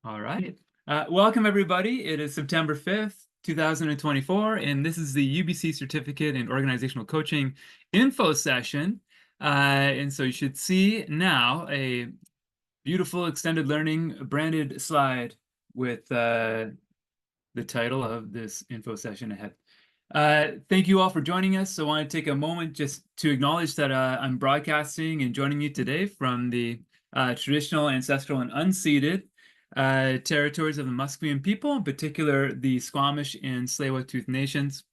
All right. Welcome, everybody. It is September 5th, 2024, and this is the UBC Certificate in Organizational Coaching info session. And so you should see now a beautiful extended learning branded slide with the title of this info session ahead. Thank you all for joining us. So I want to take a moment just to acknowledge that I'm broadcasting and joining you today from the traditional, ancestral, and unceded territories of the Musqueam people, in particular the Squamish and Tsleil-Waututh nations.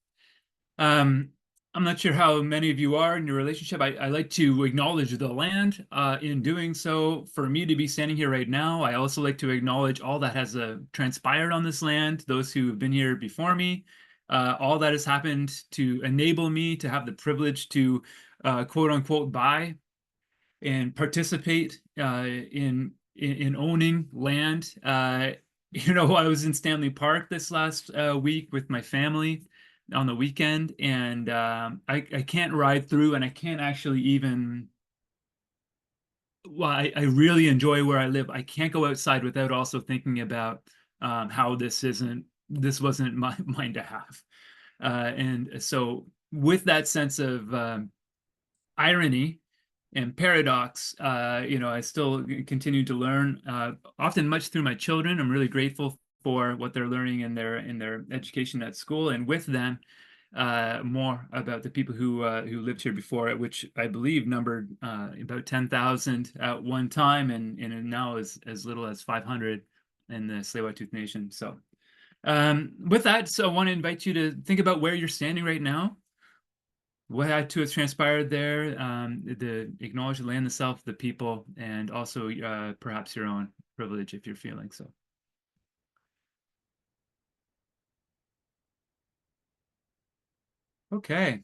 I'm not sure how many of you are in your relationship. I like to acknowledge the land. In doing so, for me to be standing here right now, I also like to acknowledge all that has transpired on this land, those who have been here before me, all that has happened to enable me to have the privilege to quote unquote buy and participate in owning land. I was in Stanley Park this last week with my family on the weekend, and I can't ride through, and I can't actually even. Well, I really enjoy where I live. I can't go outside without also thinking about how this wasn't mine to have. And so with that sense of irony and paradox, I still continue to learn, often much through my children. I'm really grateful for what they're learning in their education at school, and with them, more about the people who lived here before, which I believe numbered about 10,000 at one time, and now is as little as 500 in the Tsleil-Waututh Nation. So with that, so I want to invite you to think about where you're standing right now, what had to have transpired there, acknowledge the land, the self, the people, and also perhaps your own privilege if you're feeling so. Okay.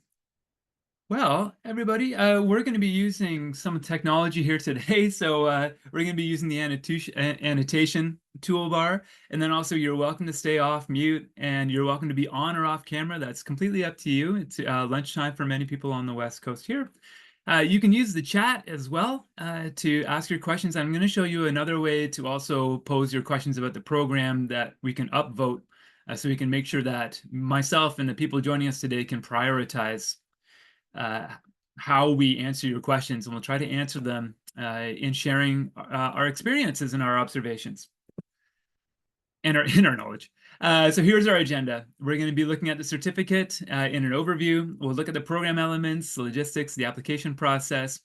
Well, everybody, we're going to be using some technology here today. So we're going to be using the annotation toolbar. And then also you're welcome to stay off mute, and you're welcome to be on or off camera. That's completely up to you. It's lunchtime for many people on the West Coast here. You can use the chat as well to ask your questions. I'm going to show you another way to also pose your questions about the program that we can upvote, so we can make sure that myself and the people joining us today can prioritize how we answer your questions, and we'll try to answer them in sharing our experiences and our observations and our knowledge. So here's our agenda. We're going to be looking at the certificate in an overview. We'll look at the program elements, the logistics, the application process.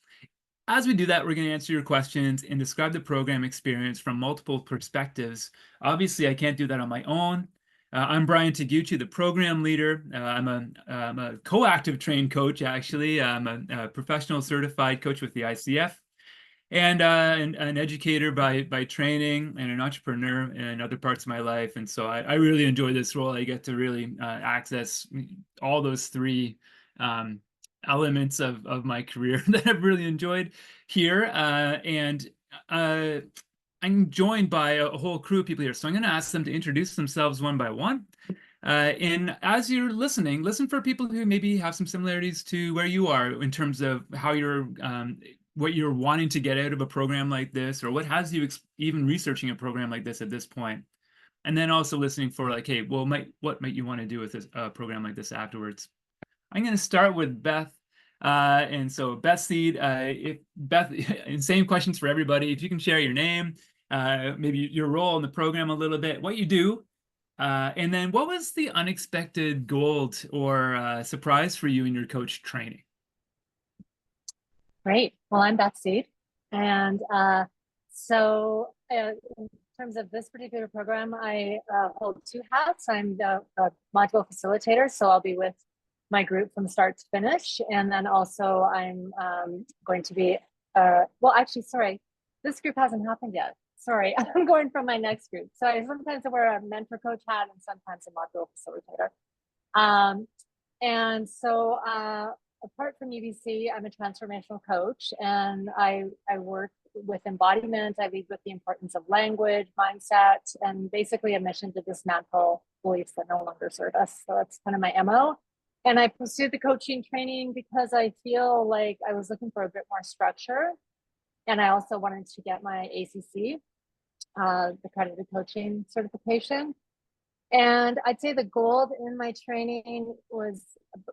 As we do that, we're going to answer your questions and describe the program experience from multiple perspectives. Obviously, I can't do that on my own. I'm Brian Taguchi, the program leader. I'm a co-active trained coach, actually. I'm a professional certified coach with the ICF, and an educator by training, and an entrepreneur in other parts of my life. And so I really enjoy this role. I get to really access all those three elements of my career that I've really enjoyed here. I'm joined by a whole crew of people here, so I'm going to ask them to introduce themselves one by one. And as you're listening, listen for people who maybe have some similarities to where you are in terms of how you're, what you're wanting to get out of a program like this, or what has you even researching a program like this at this point. And then also listening for like, hey, well, what might you want to do with this program like this afterwards? I'm going to start with Beth. And so Beth Seed, if Beth, and same questions for everybody. If you can share your name, maybe your role in the program a little bit, what you do, and then what was the unexpected gold or surprise for you in your coach training? Great. Well, I'm Beth Seed. And in terms of this particular program, I hold two hats. I'm the module facilitator, so I'll be with my group from start to finish. And then also I'm going to be, sorry, this group hasn't happened yet. Sorry, I'm going from my next group. So I sometimes wear a mentor coach hat and sometimes a module facilitator. And so apart from UBC, I'm a transformational coach, and I work with embodiment. I lead with the importance of language, mindset, and basically a mission to dismantle beliefs that no longer serve us. So that's kind of my MO. And I pursued the coaching training because I feel like I was looking for a bit more structure. And I also wanted to get my ACC. the accredited coaching certification. And I'd say the gold in my training was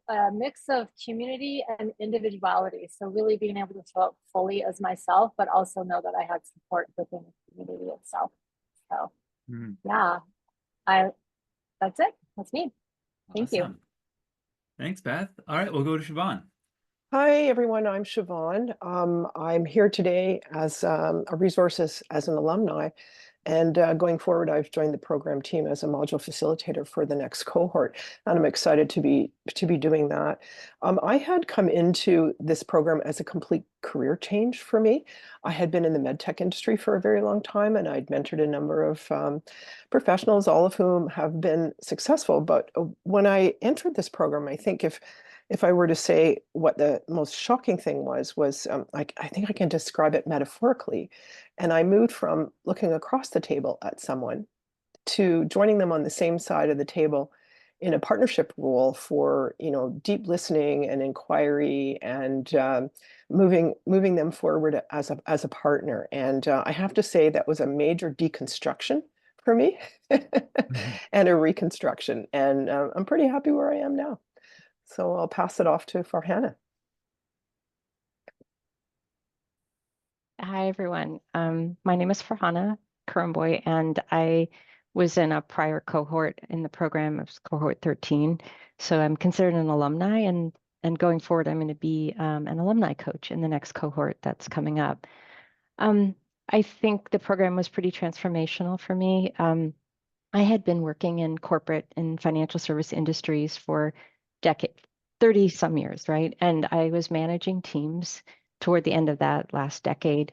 a mix of community and individuality. So really being able to show up fully as myself, but also know that I had support within the community itself. So yeah, that's it. That's me. Thank you. Thanks, Beth. All right, we'll go to Siobhan. Hi, everyone. I'm Siobhan. I'm here today as a resource as an alumni. And going forward, I've joined the program team as a module facilitator for the next cohort, and I'm excited to be doing that. I had come into this program as a complete career change for me. I had been in the medtech industry for a very long time, and I'd mentored a number of professionals, all of whom have been successful. But when I entered this program, I think if I were to say what the most shocking thing was I think I can describe it metaphorically. And I moved from looking across the table at someone to joining them on the same side of the table in a partnership role for, deep listening and inquiry and moving them forward as a partner. And I have to say that was a major deconstruction for me and a reconstruction. And I'm pretty happy where I am now. So I'll pass it off to Farhana. Hi, everyone. My name is Farhana Kurumboy, and I was in a prior cohort in the program. It was cohort 13. So I'm considered an alumni, and going forward, I'm going to be an alumni coach in the next cohort that's coming up. I think the program was pretty transformational for me. I had been working in corporate and financial service industries for decades, 30 some years, right? And I was managing teams toward the end of that last decade.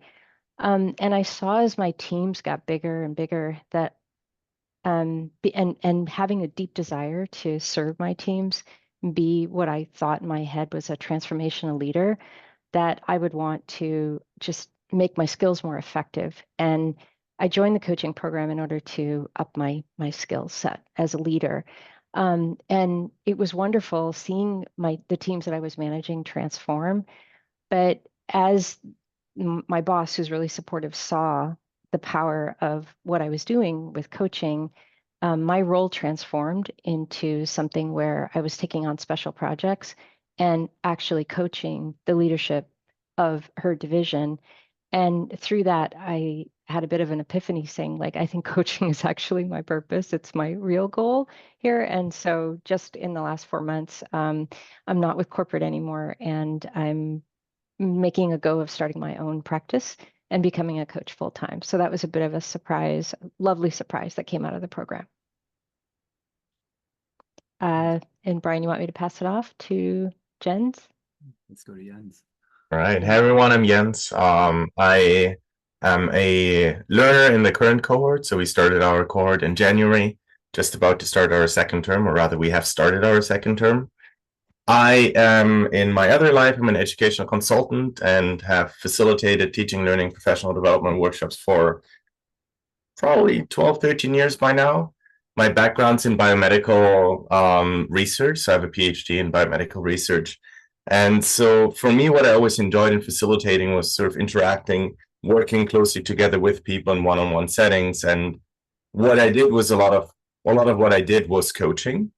And I saw as my teams got bigger and bigger that and having a deep desire to serve my teams, be what I thought in my head was a transformational leader, that I would want to just make my skills more effective. And I joined the coaching program in order to up my skill set as a leader. And it was wonderful seeing the teams that I was managing transform. But as my boss, who's really supportive, saw the power of what I was doing with coaching, my role transformed into something where I was taking on special projects and actually coaching the leadership of her division. And through that, I had a bit of an epiphany saying, like, I think coaching is actually my purpose. It's my real goal here. And so just in the last 4 months, I'm not with corporate anymore, and I'm making a go of starting my own practice and becoming a coach full time. So that was a bit of a surprise, lovely surprise that came out of the program. And Brian, you want me to pass it off to Jens? Let's go to Jens. All right. Hey, everyone. I'm Jens. I am a learner in the current cohort. So we started our cohort in January, just about to start our second term, or rather we have started our second term. I am, in my other life, I'm an educational consultant and have facilitated teaching, learning, professional development workshops for probably 12, 13 years by now. My background's in biomedical research. So I have a PhD in biomedical research. And so for me, what I always enjoyed in facilitating was sort of interacting, working closely together with people in one-on-one settings. And what I did was a lot of what I did was coaching.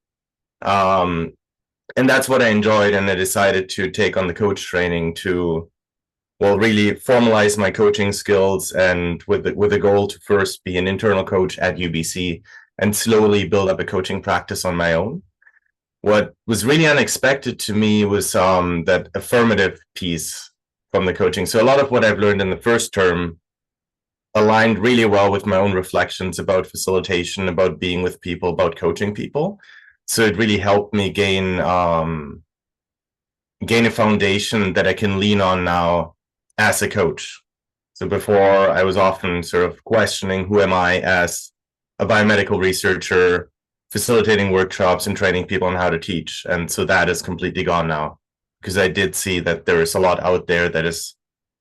And that's what I enjoyed. And I decided to take on the coach training to, well, really formalize my coaching skills, and with the goal to first be an internal coach at UBC and slowly build up a coaching practice on my own. What was really unexpected to me was that affirmative piece from the coaching. So a lot of what I've learned in the first term aligned really well with my own reflections about facilitation, about being with people, about coaching people. So it really helped me gain a foundation that I can lean on now as a coach. So before, I was often sort of questioning, who am I as a biomedical researcher, facilitating workshops and training people on how to teach. And so that is completely gone now, because I did see that there is a lot out there that is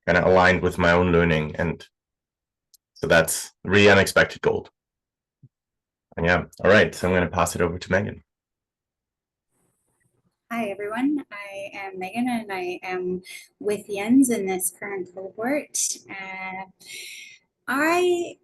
kind of aligned with my own learning. And so that's really unexpected gold. And yeah, all right. So I'm going to pass it over to Megan. Hi, everyone. I am Megan, and I am with Jens in this current cohort. I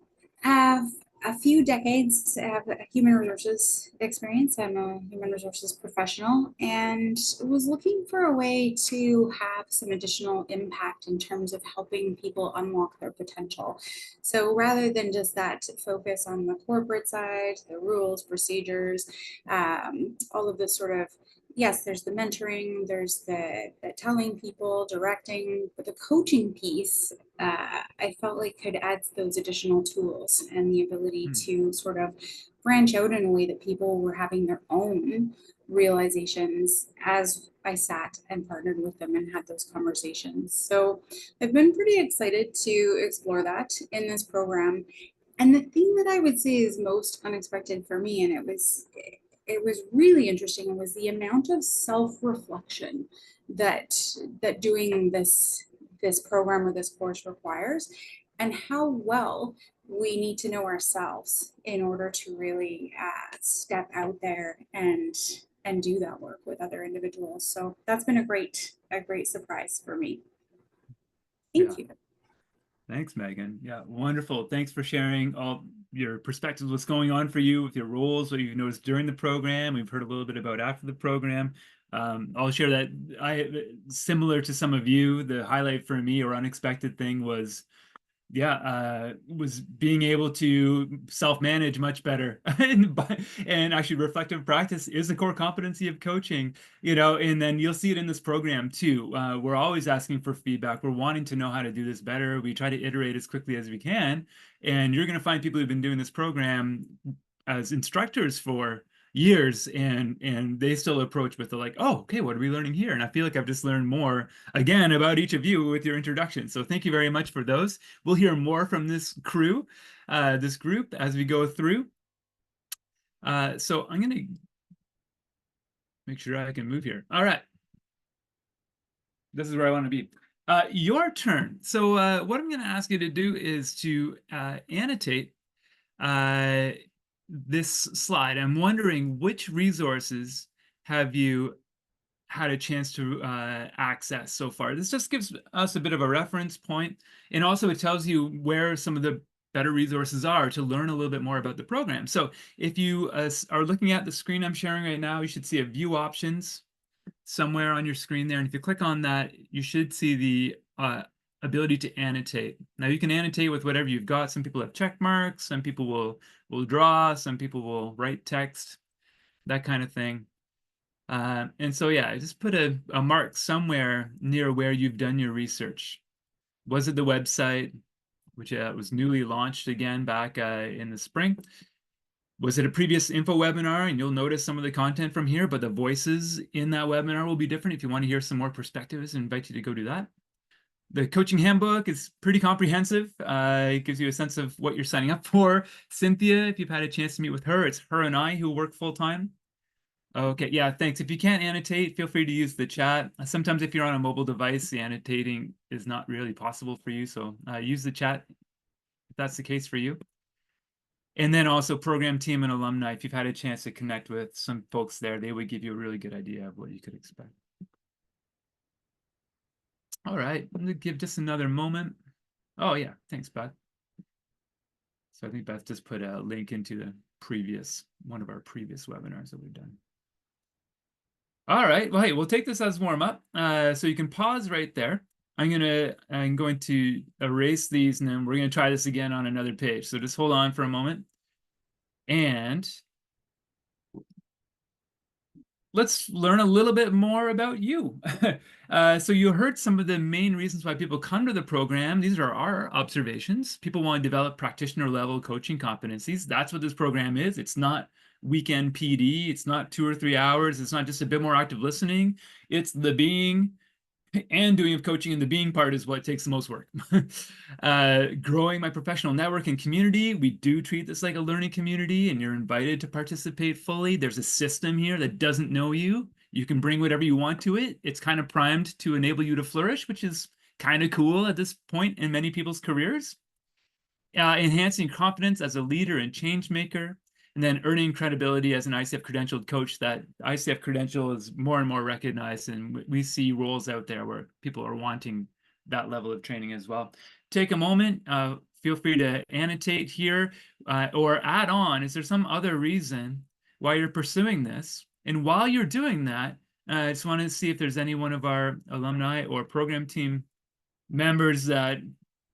have a few decades of human resources experience. I'm a human resources professional and was looking for a way to have some additional impact in terms of helping people unlock their potential. So rather than just that focus on the corporate side, the rules, procedures, all of this sort of, yes, there's the mentoring, there's the telling people, directing, but the coaching piece, I felt like could add those additional tools and the ability to sort of branch out in a way that people were having their own realizations as I sat and partnered with them and had those conversations. So I've been pretty excited to explore that in this program. And the thing that I would say is most unexpected for me, and it was really interesting, and was the amount of self-reflection that doing this program or this course requires, and how well we need to know ourselves in order to really step out there and do that work with other individuals. So that's been a great surprise for me. Thank you. Thanks, Megan. Yeah, wonderful. Thanks for sharing all your perspectives, what's going on for you with your roles, what you've noticed during the program. We've heard a little bit about after the program. I'll share that similar to some of you, the highlight for me or unexpected thing was was being able to self-manage much better. And actually reflective practice is a core competency of coaching, and then you'll see it in this program too. We're always asking for feedback. We're wanting to know how to do this better. We try to iterate as quickly as we can. And you're going to find people who've been doing this program as instructors for years, and they still approach with the like, oh, okay, what are we learning here? And I feel like I've just learned more again about each of you with your introduction. So thank you very much for those. We'll hear more from this crew, this group, as we go through. So I'm gonna make sure I can move here. All right, this is where I want to be. Your turn. So what I'm going to ask you to do is to annotate this slide. I'm wondering which resources have you had a chance to access so far. This just gives us a bit of a reference point, and also it tells you where some of the better resources are to learn a little bit more about the program. So if you are looking at the screen I'm sharing right now, you should see a view options somewhere on your screen there, and if you click on that, you should see the ability to annotate. Now you can annotate with whatever you've got. Some people have check marks, some people will draw, some people will write text, that kind of thing. And so yeah, just put a mark somewhere near where you've done your research. Was it the website, which was newly launched again back in the spring? Was it a previous info webinar? And you'll notice some of the content from here, but the voices in that webinar will be different. If you want to hear some more perspectives, I invite you to go do that. The coaching handbook is pretty comprehensive. It gives you a sense of what you're signing up for. Cynthia, if you've had a chance to meet with her, it's her and I who work full-time. Okay, yeah, thanks. If you can't annotate, feel free to use the chat. Sometimes if you're on a mobile device, the annotating is not really possible for you. So use the chat if that's the case for you. And then also program team and alumni, if you've had a chance to connect with some folks there, they would give you a really good idea of what you could expect. All right, I'm gonna give just another moment. Oh yeah, thanks, Beth. So I think Beth just put a link into the one of our previous webinars that we've done. All right, well, hey, we'll take this as warm up. So you can pause right there. I'm going to erase these, and then we're going to try this again on another page. So just hold on for a moment. And let's learn a little bit more about you. So you heard some of the main reasons why people come to the program. These are our observations. People want to develop practitioner level coaching competencies. That's what this program is. It's not weekend PD. It's not 2 or 3 hours. It's not just a bit more active listening. It's the being and doing of coaching, and the being part is what takes the most work. Growing my professional network and community. We do treat this like a learning community, and you're invited to participate fully. There's a system here that doesn't know you. You can bring whatever you want to it. It's kind of primed to enable you to flourish, which is kind of cool at this point in many people's careers. Enhancing confidence as a leader and change maker. And then earning credibility as an ICF credentialed coach. That ICF credential is more and more recognized, and we see roles out there where people are wanting that level of training as well. Take a moment, feel free to annotate here or add on. Is there some other reason why you're pursuing this? And while you're doing that, I just want to see if there's any one of our alumni or program team members that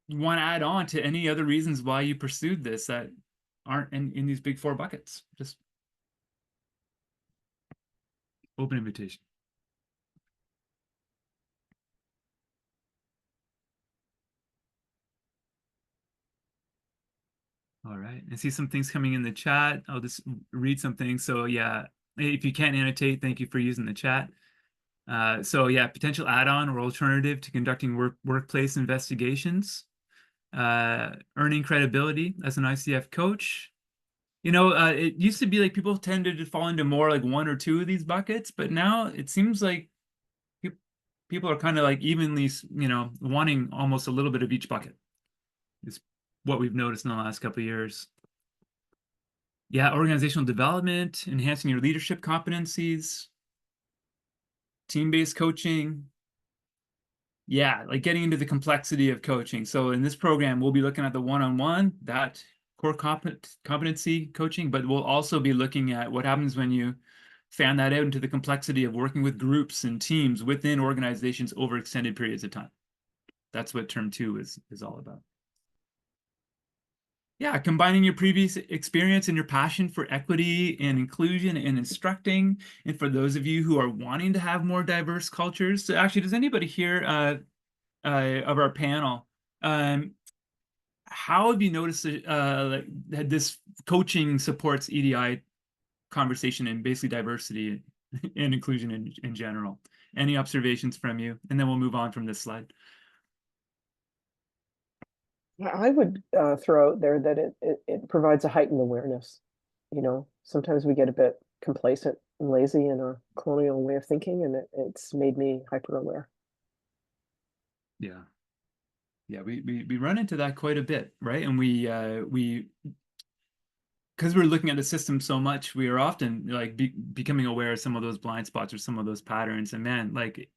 want to add on to any other reasons why you pursued this that aren't in these big 4 buckets. Just open invitation. All right, I see some things coming in the chat. I'll just read some things. So yeah, if you can't annotate, thank you for using the chat. So yeah, potential add-on or alternative to conducting workplace investigations, earning credibility as an ICF coach. You know, it used to be like people tended to fall into more like 1 or 2 of these buckets, but now it seems like people are kind of like evenly, you know, wanting almost a little bit of each bucket. Is what we've noticed in the last couple of years. Yeah, organizational development, enhancing your leadership competencies, team-based coaching. Yeah, like getting into the complexity of coaching. So in this program, we'll be looking at the one-on-one, that core competency coaching, but we'll also be looking at what happens when you fan that out into the complexity of working with groups and teams within organizations over extended periods of time. That's what term 2 is all about. Yeah, combining your previous experience and your passion for equity and inclusion and instructing. And for those of you who are wanting to have more diverse cultures, so actually, does anybody here of our panel, how have you noticed that this coaching supports EDI conversation and basically diversity and inclusion in general? Any observations from you? And then we'll move on from this slide. I would throw out there that it provides a heightened awareness. You know, sometimes we get a bit complacent and lazy in our colonial way of thinking, and it's made me hyper aware. Yeah. Yeah, we run into that quite a bit, right? And we because we're looking at the system so much, we are often like becoming aware of some of those blind spots or some of those patterns. And man, like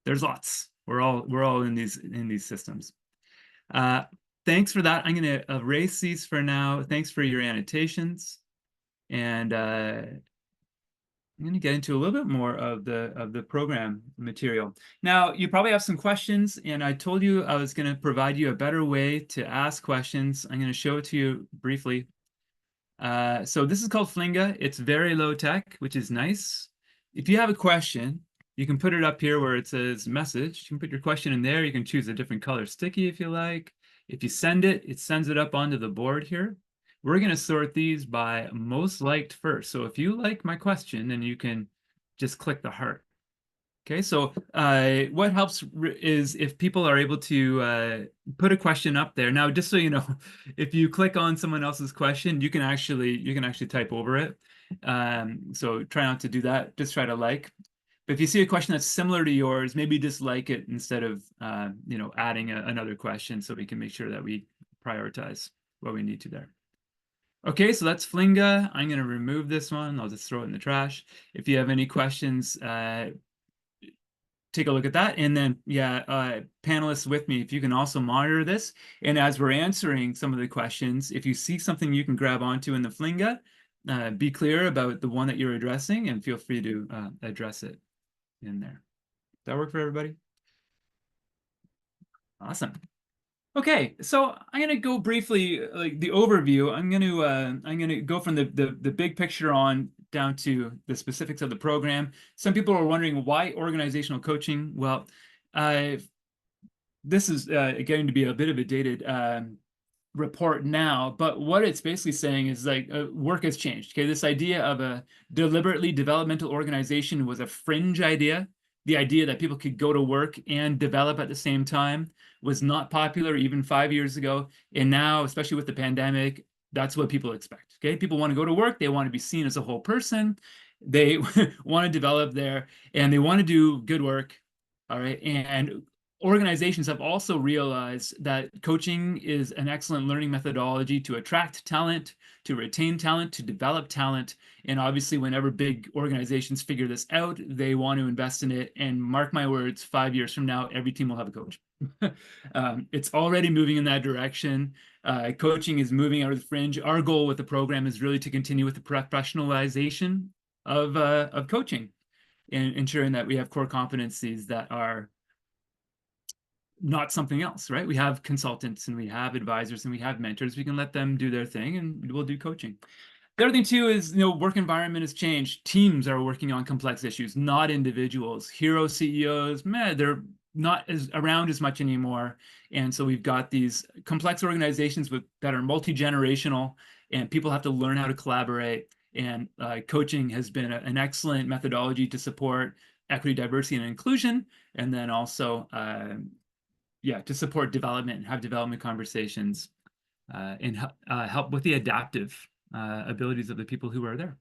there's lots. We're all in these systems. Thanks for that. I'm going to erase these for now. Thanks for your annotations. And I'm going to get into a little bit more of the program material. Now, you probably have some questions, and I told you I was going to provide you a better way to ask questions. I'm going to show it to you briefly. So this is called Flinga. It's very low tech, which is nice. If you have a question, you can put it up here where it says message. You can put your question in there. You can choose a different color sticky if you like. If you send it, it sends it up onto the board here. We're going to sort these by most liked first. So if you like my question, then you can just click the heart. Okay, so what helps is if people are able to put a question up there. Now, just so you know, if you click on someone else's question, you can actually type over it. So try not to do that. Just try to like. But if you see a question that's similar to yours, maybe just like it instead of you know, adding another question, so we can make sure that we prioritize what we need to there. Okay, so that's Flinga. I'm going to remove this one. I'll just throw it in the trash. If you have any questions, take a look at that. And then, yeah, panelists with me, if you can also monitor this. And as we're answering some of the questions, if you see something you can grab onto in the Flinga, be clear about the one that you're addressing and feel free to address it in there. Does that work for everybody? Awesome. Okay, so I'm gonna go briefly, like the overview. I'm gonna go from the big picture on down to the specifics of the program. Some people are wondering why organizational coaching. Well, this is getting to be a bit of a dated report now, but what it's basically saying is like work has changed. Okay, this idea of a deliberately developmental organization was a fringe idea. The idea that people could go to work and develop at the same time was not popular even 5 years ago. And now, especially with the pandemic, that's what people expect. Okay, people want to go to work. They want to be seen as a whole person. They want to develop there, and they want to do good work. All right, and organizations have also realized that coaching is an excellent learning methodology to attract talent, to retain talent, to develop talent. And obviously, whenever big organizations figure this out, they want to invest in it. And mark my words, 5 years from now, every team will have a coach. It's already moving in that direction. Coaching is moving out of the fringe. Our goal with the program is really to continue with the professionalization of coaching and ensuring that we have core competencies that are not something else, right? We have consultants and we have advisors and we have mentors. We can let them do their thing and we'll do coaching. The other thing too is, work environment has changed. Teams are working on complex issues, not individuals. Hero CEOs, they're not around as much anymore. And so we've got these complex organizations that are multi-generational, and people have to learn how to collaborate. And coaching has been an excellent methodology to support equity, diversity, and inclusion, and then also to support development and have development conversations and help with the adaptive abilities of the people who are there.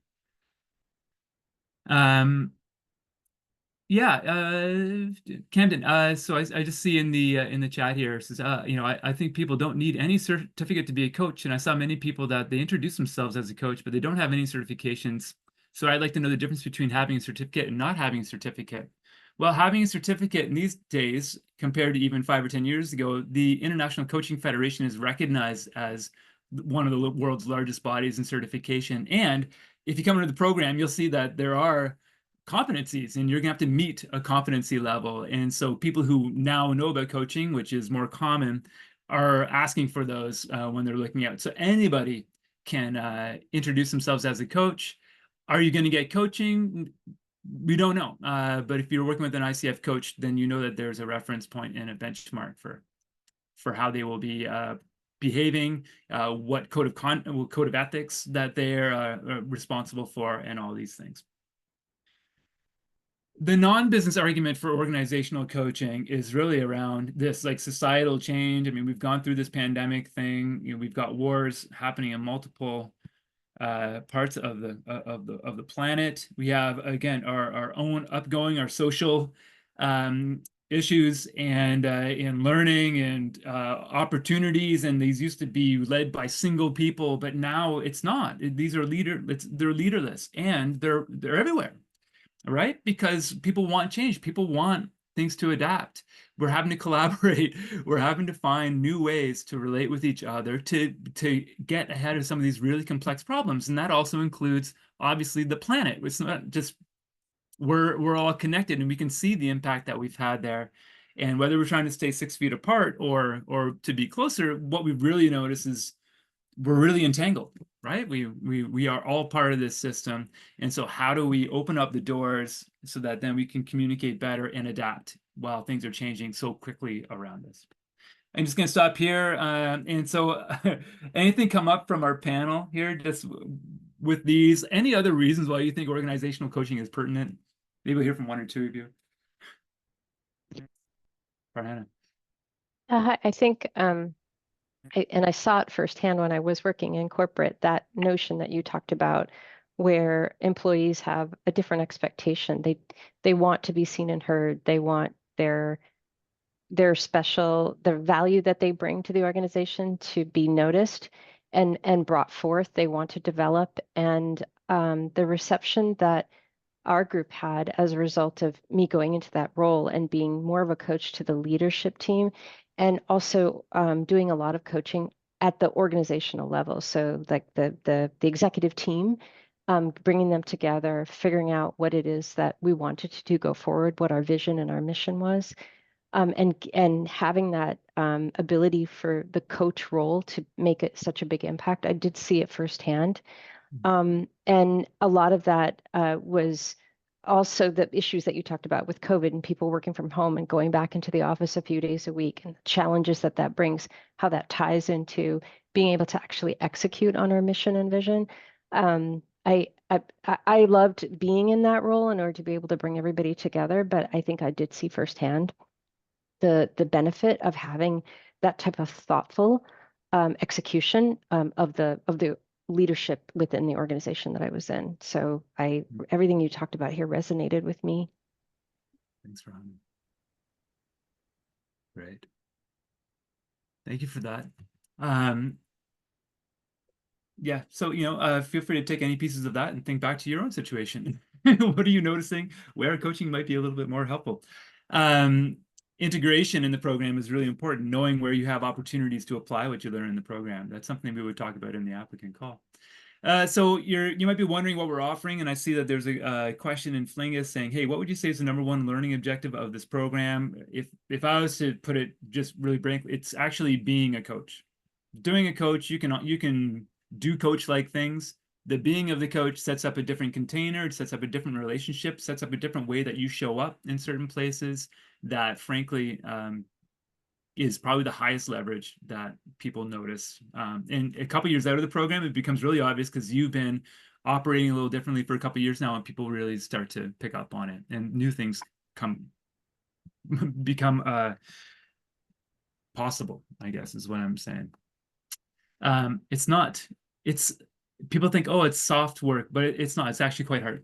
Camden, so I just see in the chat here, says, I think people don't need any certificate to be a coach. And I saw many people that they introduce themselves as a coach, but they don't have any certifications. So I'd like to know the difference between having a certificate and not having a certificate. Well, having a certificate in these days, compared to even 5 or 10 years ago, the International Coaching Federation is recognized as one of the world's largest bodies in certification. And if you come into the program, you'll see that there are competencies and you're gonna have to meet a competency level. And so people who now know about coaching, which is more common, are asking for those when they're looking out. So anybody can introduce themselves as a coach. Are you going to get coaching? We don't know. But if you're working with an ICF coach, then you know that there's a reference point and a benchmark for how they will be behaving, what code of ethics that they're responsible for, and all these things. The non-business argument for organizational coaching is really around this, like, societal change. I mean, we've gone through this pandemic thing. We've got wars happening in multiple parts of the planet. We have, again, our own our social issues and learning and opportunities, and these used to be led by single people, but now it's not. These are they're leaderless, and they're everywhere, right? Because people want change. People want things to adapt. We're having to collaborate. We're having to find new ways to relate with each other to get ahead of some of these really complex problems. And that also includes, obviously, the planet. It's not just we're all connected, and we can see the impact that we've had there. And whether we're trying to stay 6 feet apart or to be closer, what we've really noticed is we're really entangled, right? We are all part of this system. And so how do we open up the doors so that then we can communicate better and adapt while things are changing so quickly around us? I'm just going to stop here. And so anything come up from our panel here, just with these, any other reasons why you think organizational coaching is pertinent? Maybe we'll hear from one or two of you. Farhana. I think, and I saw it firsthand when I was working in corporate, that notion that you talked about, where employees have a different expectation. They want to be seen and heard. They want their the value that they bring to the organization to be noticed and brought forth. They want to develop, and the reception that our group had as a result of me going into that role and being more of a coach to the leadership team, and also doing a lot of coaching at the organizational level. So like the executive team, bringing them together, figuring out what it is that we wanted to do go forward, what our vision and our mission was, and having that ability for the coach role to make it such a big impact. I did see it firsthand. And a lot of that was also the issues that you talked about with COVID and people working from home and going back into the office a few days a week, and the challenges that brings, how that ties into being able to actually execute on our mission and vision. I loved being in that role in order to be able to bring everybody together, but I think I did see firsthand the benefit of having that type of thoughtful execution of the leadership within the organization that I was in. So everything you talked about here resonated with me. Thanks, Ron. Right. Thank you for that. Yeah, so feel free to take any pieces of that and think back to your own situation. What are you noticing where coaching might be a little bit more helpful? Integration in the program is really important, knowing where you have opportunities to apply what you learn in the program. That's something we would talk about in the applicant call. So you might be wondering what we're offering, and I see that there's a question in Flingus saying, hey, what would you say is the #1 learning objective of this program? If I was to put it just really frankly, it's actually being a coach. Doing a coach, you can do coach-like things. The being of the coach sets up a different container, it sets up a different relationship, sets up a different way that you show up in certain places that, frankly, is probably the highest leverage that people notice. And a couple years out of the program, it becomes really obvious because you've been operating a little differently for a couple years now, and people really start to pick up on it, and new things become possible, I guess, is what I'm saying. It's people think, oh, it's soft work, but it's not. It's actually quite hard.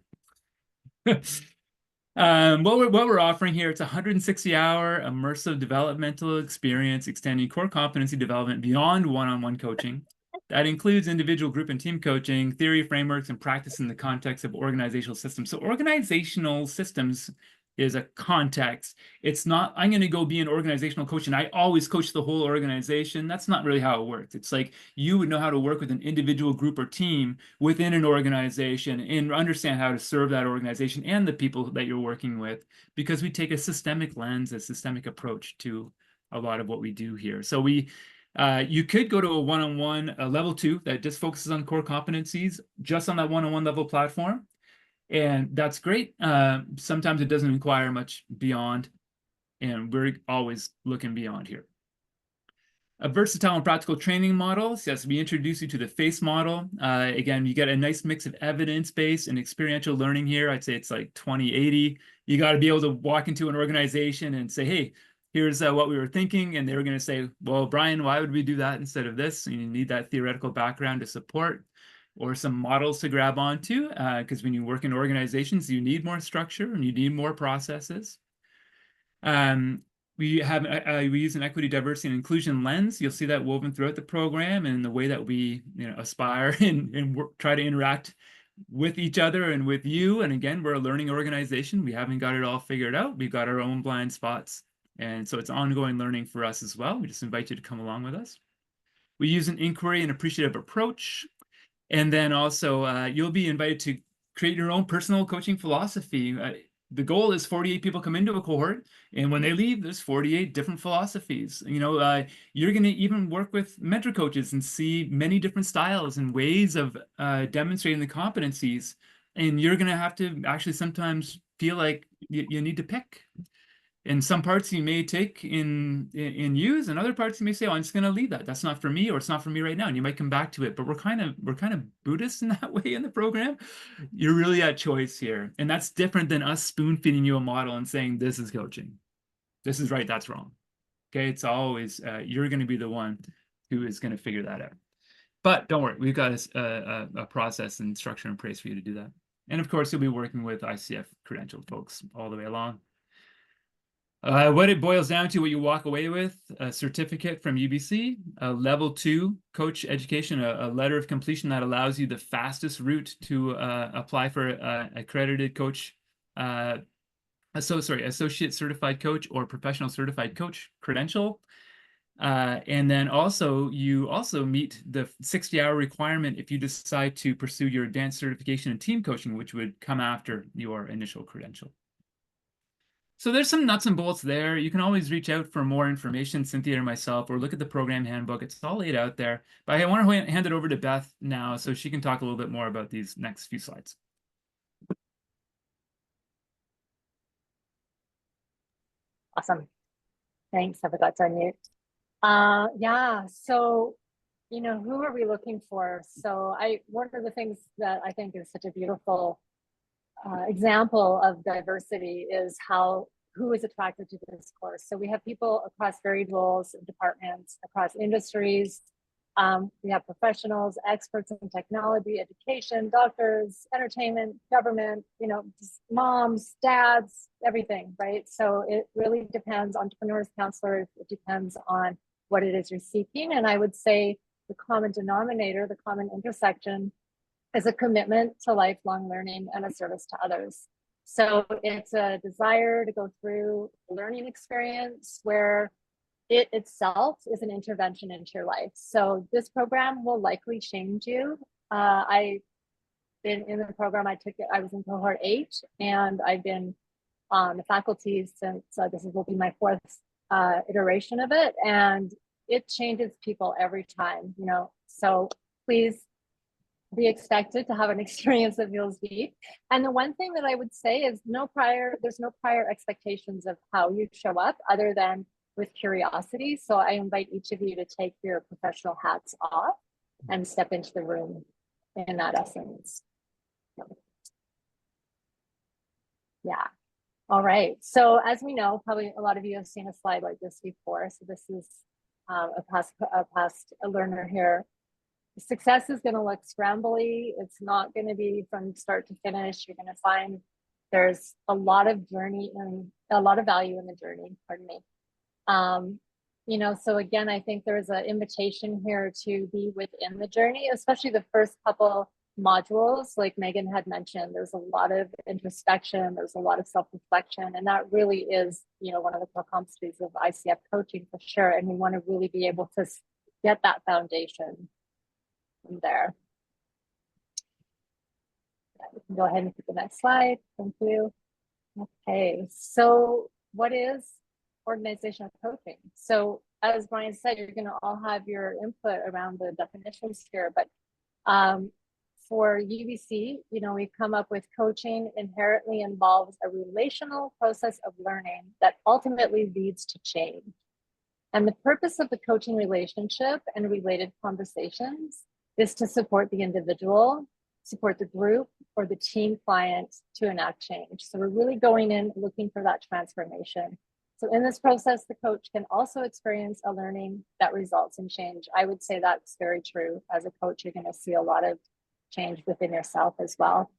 What we're offering here, it's a 160-hour immersive developmental experience extending core competency development beyond one-on-one coaching. That includes individual, group, and team coaching, theory, frameworks, and practice in the context of organizational systems. So organizational systems is a context. It's not, I'm going to go be an organizational coach and I always coach the whole organization. That's not really how it works. It's like you would know how to work with an individual, group, or team within an organization and understand how to serve that organization and the people that you're working with, because we take a systemic lens, a systemic approach to a lot of what we do here. So you could go to a one-on-one, a level 2 that just focuses on core competencies, just on that one-on-one level platform. And that's great. Sometimes it doesn't require much beyond, and we're always looking beyond here. A versatile and practical training model. So yes, we introduce you to the FACE model. Again, you get a nice mix of evidence-based and experiential learning here. I'd say it's like 20-80. You got to be able to walk into an organization and say, hey, here's what we were thinking. And they were going to say, well, Brian, why would we do that instead of this? And you need that theoretical background to support, or some models to grab onto, because when you work in organizations, you need more structure and you need more processes. We use an equity, diversity, and inclusion lens. You'll see that woven throughout the program and the way that we aspire and try to interact with each other and with you. And again, we're a learning organization. We haven't got it all figured out. We've got our own blind spots. And so it's ongoing learning for us as well. We just invite you to come along with us. We use an inquiry and appreciative approach. And then also, you'll be invited to create your own personal coaching philosophy. The goal is 48 people come into a cohort, and when they leave, there's 48 different philosophies. You're going to even work with mentor coaches and see many different styles and ways of demonstrating the competencies. And you're going to have to actually sometimes feel like you need to pick. And some parts you may take in use, and other parts you may say, oh, I'm just going to leave that. That's not for me, or it's not for me right now. And you might come back to it. But we're kind of Buddhist in that way in the program. You're really at choice here. And that's different than us spoon feeding you a model and saying, this is coaching. This is right. That's wrong. Okay. It's always, you're going to be the one who is going to figure that out. But don't worry. We've got a process and structure in place for you to do that. And of course, you'll be working with ICF credentialed folks all the way along. What it boils down to, what you walk away with: a certificate from UBC, a level 2 coach education, a letter of completion that allows you the fastest route to apply for accredited coach, associate certified coach or professional certified coach credential. And then you also meet the 60-hour requirement if you decide to pursue your advanced certification in team coaching, which would come after your initial credential. So there's some nuts and bolts there. You can always reach out for more information, Cynthia or myself, or look at the program handbook. It's all laid out there. But I want to hand it over to Beth now so she can talk a little bit more about these next few slides. Awesome. Thanks. I forgot to unmute. Yeah, so, who are we looking for? So one of the things that I think is such a beautiful example of diversity is who is attracted to this course. So we have people across varied roles, departments, across industries, We have professionals, experts in technology, education, doctors, entertainment, government, you know, just moms, dads, everything, right? So it really depends, entrepreneurs, counselors, it depends on what it is you're seeking. And I would say the common denominator, the common intersection is a commitment to lifelong learning and a service to others. So it's a desire to go through a learning experience where it itself is an intervention into your life. So this program will likely change you. I've been in the program, I was in cohort 8, and I've been on the faculty since this will be my 4th iteration of it. And it changes people every time, you know, so please be expected to have an experience that feels deep. And the one thing that I would say is there's no prior expectations of how you show up other than with curiosity. So I invite each of you to take your professional hats off and step into the room in that essence. Yeah. All right. So as we know, probably a lot of you have seen a slide like this before. So this is a past learner here. Success is going to look scrambly. It's not going to be from start to finish. You're going to find there's a lot of journey and a lot of value in the journey. Pardon me. You know, so again, I think there's an invitation here to be within the journey, especially the first couple modules, like Megan had mentioned. There's a lot of introspection, there's a lot of self-reflection, and that really is, you know, one of the core competencies of ICF coaching for sure. And we want to really be able to get that foundation from there. We can go ahead and put the next slide. Thank you. Okay, so what is organizational coaching? So as Brian said, you're going to all have your input around the definitions here, but for UBC, you know, we've come up with coaching inherently involves a relational process of learning that ultimately leads to change. And the purpose of the coaching relationship and related conversations is to support the individual, support the group, or the team client to enact change. So we're really going in looking for that transformation. So in this process, the coach can also experience a learning that results in change. I would say that's very true. As a coach, you're going to see a lot of change within yourself as well.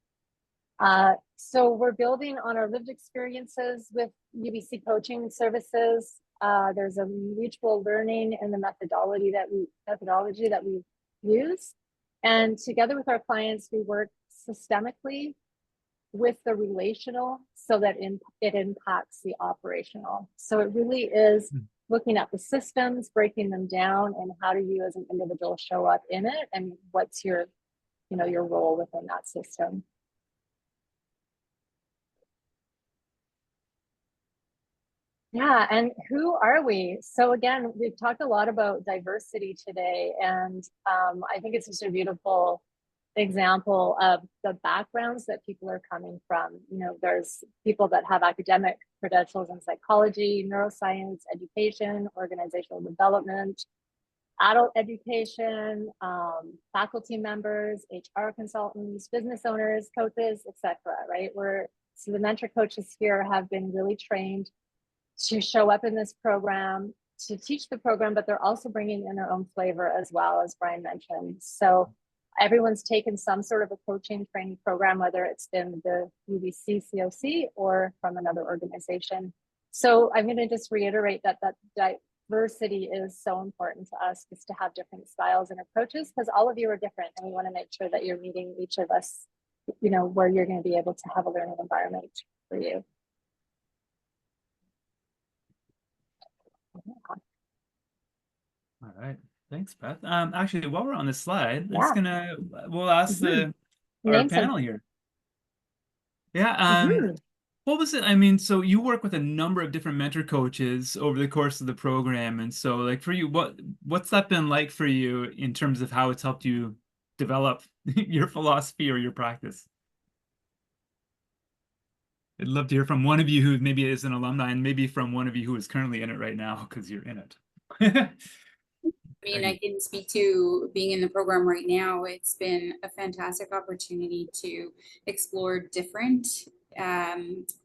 So we're building on our lived experiences with UBC coaching services. There's a mutual learning in the methodology that we use. And together with our clients, we work systemically with the relational so that it impacts the operational. So it really is looking at the systems, breaking them down, and how do you as an individual show up in it, and what's your, you know, your role within that system. Yeah, and who are we? So again, we've talked a lot about diversity today, and I think it's just a beautiful example of the backgrounds that people are coming from. You know, there's people that have academic credentials in psychology, neuroscience, education, organizational development, adult education, faculty members, HR consultants, business owners, coaches, etc. Right? So the mentor coaches here have been really trained to show up in this program, to teach the program, but they're also bringing in their own flavor as well, as Brian mentioned. So everyone's taken some sort of a coaching training program, whether it's been the UBC COC or from another organization. So I'm going to just reiterate that diversity is so important to us, is to have different styles and approaches, because all of you are different, and we want to make sure that you're meeting each of us, you know, where you're going to be able to have a learning environment for you. All right. Thanks, Beth. Actually, while we're on this slide, Yeah. we'll ask our panel here. Yeah. What was it? I mean, so you work with a number of different mentor coaches over the course of the program. And so like for you, what's that been like for you in terms of how it's helped you develop your philosophy or your practice? I'd love to hear from one of you who maybe is an alumni, and maybe from one of you who is currently in it right now, because you're in it. I mean, I can speak to being in the program right now. It's been a fantastic opportunity to explore different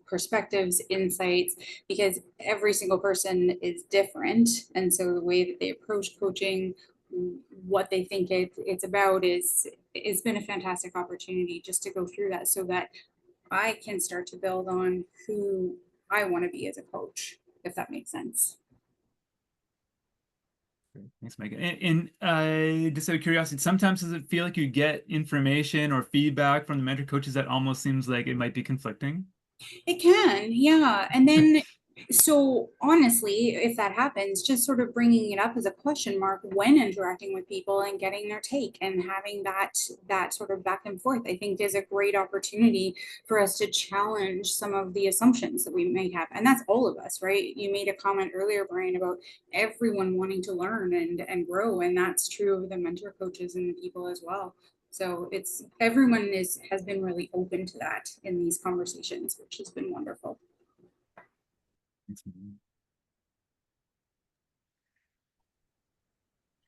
perspectives, insights, because every single person is different. And so the way that they approach coaching, what they think it's about it's been a fantastic opportunity just to go through that so that I can start to build on who I want to be as a coach, if that makes sense. Thanks, Megan. And just out of curiosity, sometimes does it feel like you get information or feedback from the mentor coaches that almost seems like it might be conflicting? It can, yeah. And then, so honestly, if that happens, just sort of bringing it up as a question mark when interacting with people and getting their take and having that sort of back and forth, I think is a great opportunity for us to challenge some of the assumptions that we may have. And that's all of us, right? You made a comment earlier, Brian, about everyone wanting to learn and grow. And that's true of the mentor coaches and the people as well. So it's everyone has been really open to that in these conversations, which has been wonderful.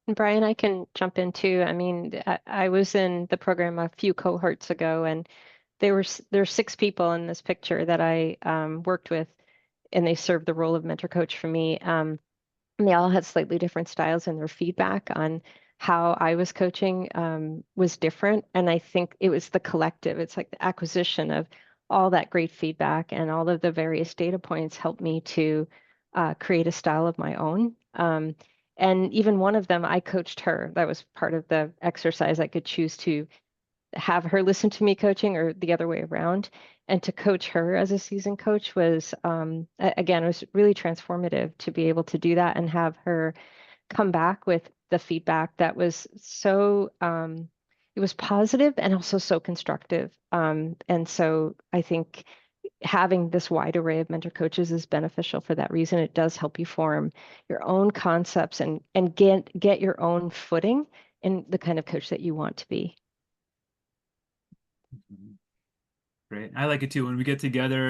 And Brian, I can jump in too. I mean, I was in the program a few cohorts ago, and there's 6 people in this picture that I worked with, and they served the role of mentor coach for me. And they all had slightly different styles, and their feedback on how I was coaching was different. And I think it was the collective. It's like the acquisition of all that great feedback and all of the various data points helped me to create a style of my own. And even one of them, I coached her. That was part of the exercise. I could choose to have her listen to me coaching or the other way around. And to coach her as a seasoned coach was, again, it was really transformative to be able to do that and have her come back with the feedback that was so, it was positive and also so constructive. And so I think having this wide array of mentor coaches is beneficial for that reason. It does help you form your own concepts and get your own footing in the kind of coach that you want to be. Great. I like it too. When we get together,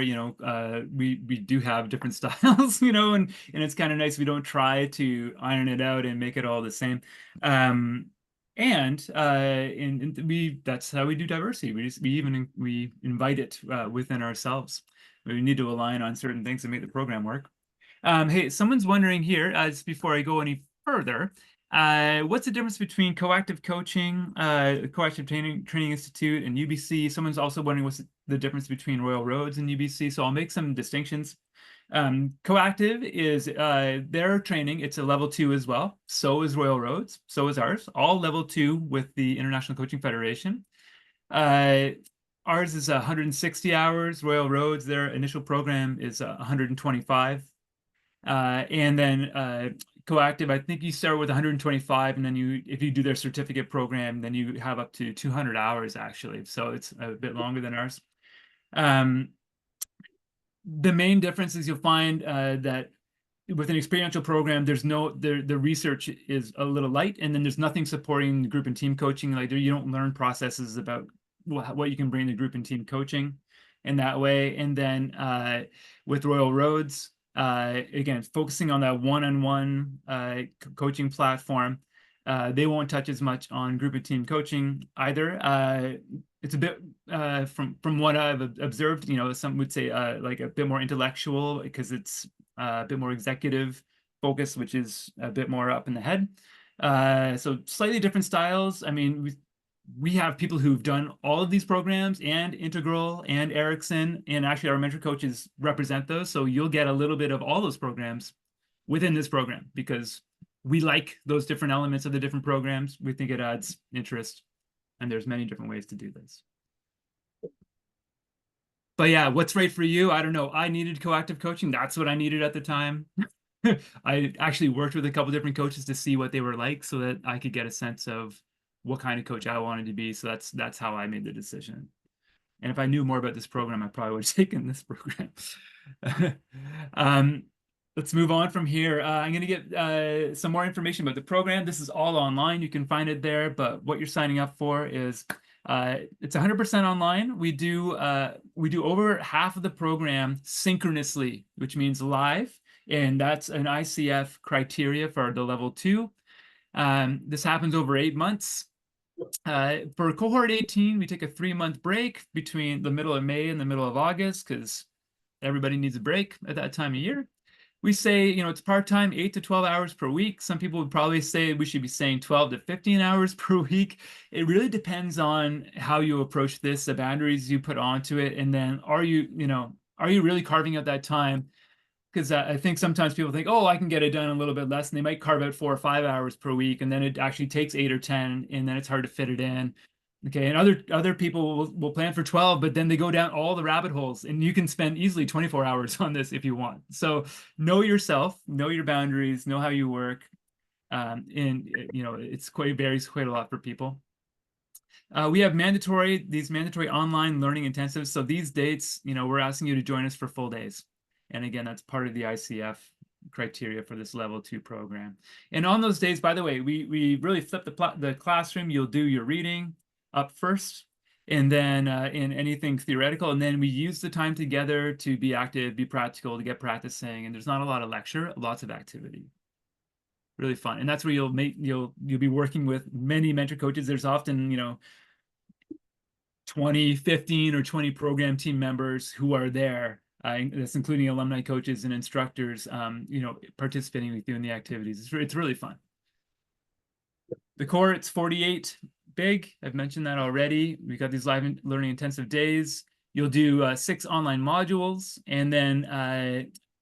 we do have different styles, and it's kind of nice. We don't try to iron it out and make it all the same. And that's how we do diversity. We invite it within ourselves. We need to align on certain things to make the program work. Hey, someone's wondering here, just before I go any further, what's the difference between Coactive Coaching, Coactive Training Institute, and UBC? Someone's also wondering what's the difference between Royal Roads and UBC. So I'll make some distinctions. Coactive is their training. It's a level 2 as well. So is Royal Roads. So is ours. All level 2 with the International Coaching Federation. Ours is 160 hours. Royal Roads, their initial program is 125. And then Coactive, I think you start with 125, and then if you do their certificate program, then you have up to 200 hours actually. So it's a bit longer than ours. The main difference is you'll find that with an experiential program, the research is a little light, and then there's nothing supporting group and team coaching. Like you don't learn processes about what you can bring to group and team coaching in that way. And then with Royal Roads, again, focusing on that one-on-one coaching platform, they won't touch as much on group and team coaching either. It's a bit from what I've observed, some would say like a bit more intellectual because it's a bit more executive focus, which is a bit more up in the head. So slightly different styles. I mean, we have people who've done all of these programs and Integral and Erickson, and actually our mentor coaches represent those. So you'll get a little bit of all those programs within this program because we like those different elements of the different programs. We think it adds interest, and there's many different ways to do this. But yeah, what's right for you? I don't know. I needed Coactive Coaching. That's what I needed at the time. I actually worked with a couple different coaches to see what they were like so that I could get a sense of what kind of coach I wanted to be. So that's how I made the decision. And if I knew more about this program, I probably would have taken this program. Let's move on from here. I'm going to get some more information about the program. This is all online. You can find it there. But what you're signing up for is it's 100% online. We do over half of the program synchronously, which means live. And that's an ICF criteria for the level 2. This happens over 8 months. For cohort 18, we take a 3-month break between the middle of May and the middle of August because everybody needs a break at that time of year. we say, you know, it's part-time, 8 to 12 hours per week. Some people would probably say we should be saying 12 to 15 hours per week. It really depends on how you approach this, the boundaries you put onto it, and then are you really carving out that time? Because I think sometimes people think, oh, I can get it done a little bit less, and they might carve out 4 or 5 hours per week, and then it actually takes 8 or 10, and then it's hard to fit it in. Okay, and other people will plan for 12, but then they go down all the rabbit holes, and you can spend easily 24 hours on this if you want. So know yourself, know your boundaries, know how you work, and you know, varies quite a lot for people. We have these mandatory online learning intensives. So these dates, you know, we're asking you to join us for full days. And again, that's part of the ICF criteria for this level 2 program. And on those days, by the way, we really flip the classroom. You'll do your reading up first, and then in anything theoretical, and then we use the time together to be active, be practical, to get practicing. And there's not a lot of lecture, lots of activity. Really fun. And that's where you'll be working with many mentor coaches. There's often, you know, 20, 15, or 20 program team members who are there. That's including alumni coaches and instructors, you know, participating with you in the activities. It's really fun. The cohort's 48 big. I've mentioned that already. We've got these live learning intensive days. You'll do 6 online modules, and then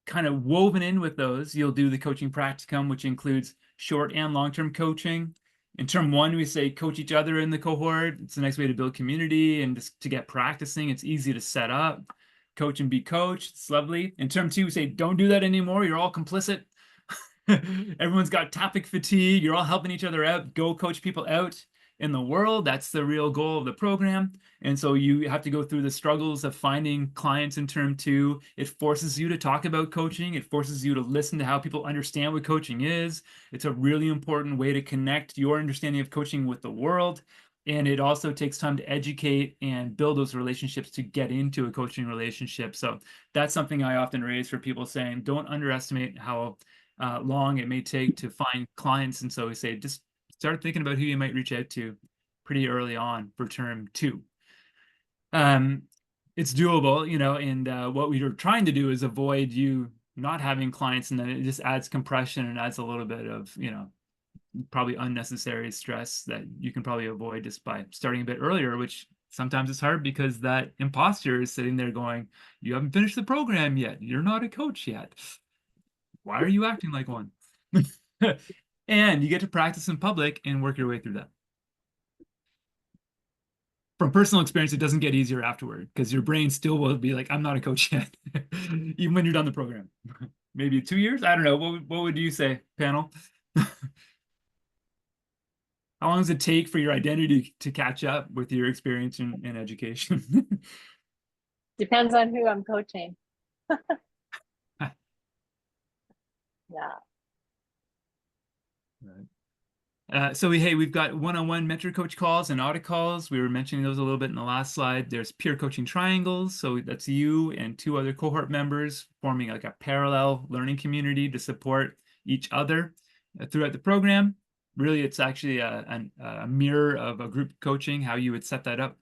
kind of woven in with those, you'll do the coaching practicum, which includes short and long-term coaching. In term 1, we say coach each other in the cohort. It's a nice way to build community and just to get practicing. It's easy to set up. Coach and be coached. It's lovely. In term 2, we say don't do that anymore. You're all complicit. Everyone's got topic fatigue. You're all helping each other out. Go coach people out in the world. That's the real goal of the program. And so you have to go through the struggles of finding clients in term 2. It forces you to talk about coaching. It forces you to listen to how people understand what coaching is. It's a really important way to connect your understanding of coaching with the world. And it also takes time to educate and build those relationships to get into a coaching relationship. So that's something I often raise for people, saying don't underestimate how long it may take to find clients. And so we say just start thinking about who you might reach out to pretty early on for term 2. It's doable, you know, and what we were trying to do is avoid you not having clients, and then it just adds compression and adds a little bit of, you know, probably unnecessary stress that you can probably avoid just by starting a bit earlier, which sometimes it's hard because that imposter is sitting there going, you haven't finished the program yet. You're not a coach yet. Why are you acting like one? And you get to practice in public and work your way through that. From personal experience, it doesn't get easier afterward because your brain still will be like, I'm not a coach yet, even when you're done the program. Maybe 2 years? I don't know. What would you say, panel? How long does it take for your identity to catch up with your experience in education? Depends on who I'm coaching. Yeah. Right. So we've got one-on-one mentor coach calls and audit calls. We were mentioning those a little bit in the last slide. There's peer coaching triangles. So that's you and 2 other cohort members forming like a parallel learning community to support each other throughout the program. Really, it's actually a mirror of a group coaching, how you would set that up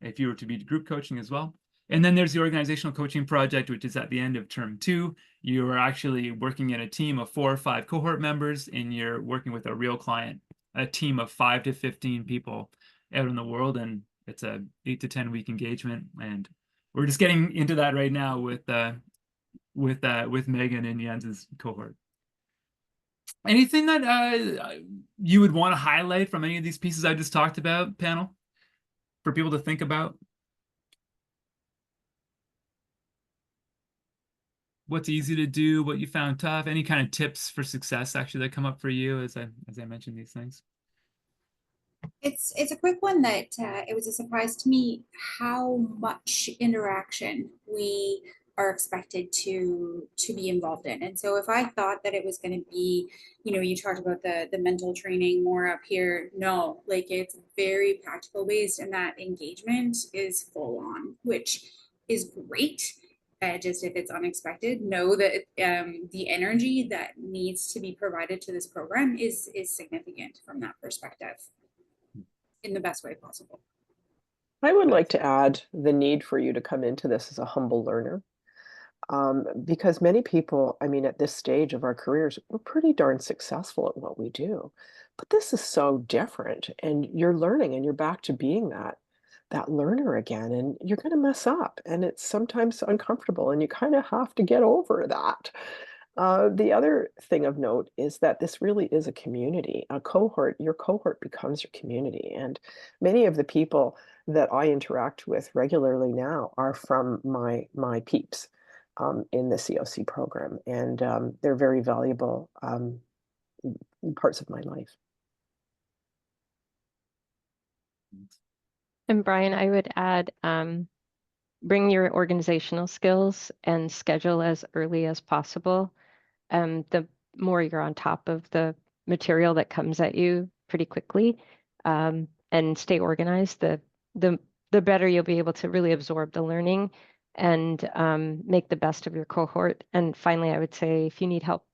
if you were to be group coaching as well. And then there's the organizational coaching project, which is at the end of term 2. You are actually working in a team of 4 or 5 cohort members, and you're working with a real client, a team of 5 to 15 people out in the world. And it's a 8 to 10 week engagement. And we're just getting into that right now with Megan and Jens's cohort. Anything that you would want to highlight from any of these pieces I just talked about, panel, for people to think about? What's easy to do, what you found tough, any kind of tips for success actually that come up for you as I mentioned these things? It's a quick one that it was a surprise to me how much interaction we are expected to be involved in. And so if I thought that it was going to be, you know, you talked about the mental training more up here, no, like it's very practical based, and that engagement is full on, which is great. Just if it's unexpected, know that the energy that needs to be provided to this program is significant from that perspective in the best way possible. I would like to add the need for you to come into this as a humble learner. Because many people, I mean, at this stage of our careers, we're pretty darn successful at what we do. But this is so different, and you're learning, and you're back to being that learner again, and you're going to mess up, and it's sometimes uncomfortable, and you kind of have to get over that. The other thing of note is that this really is a community, a cohort. Your cohort becomes your community, and many of the people that I interact with regularly now are from my peeps in the COC program, and they're very valuable parts of my life. And Brian, I would add, bring your organizational skills and schedule as early as possible. The more you're on top of the material that comes at you pretty quickly, and stay organized, the better you'll be able to really absorb the learning and make the best of your cohort. And finally, I would say if you need help,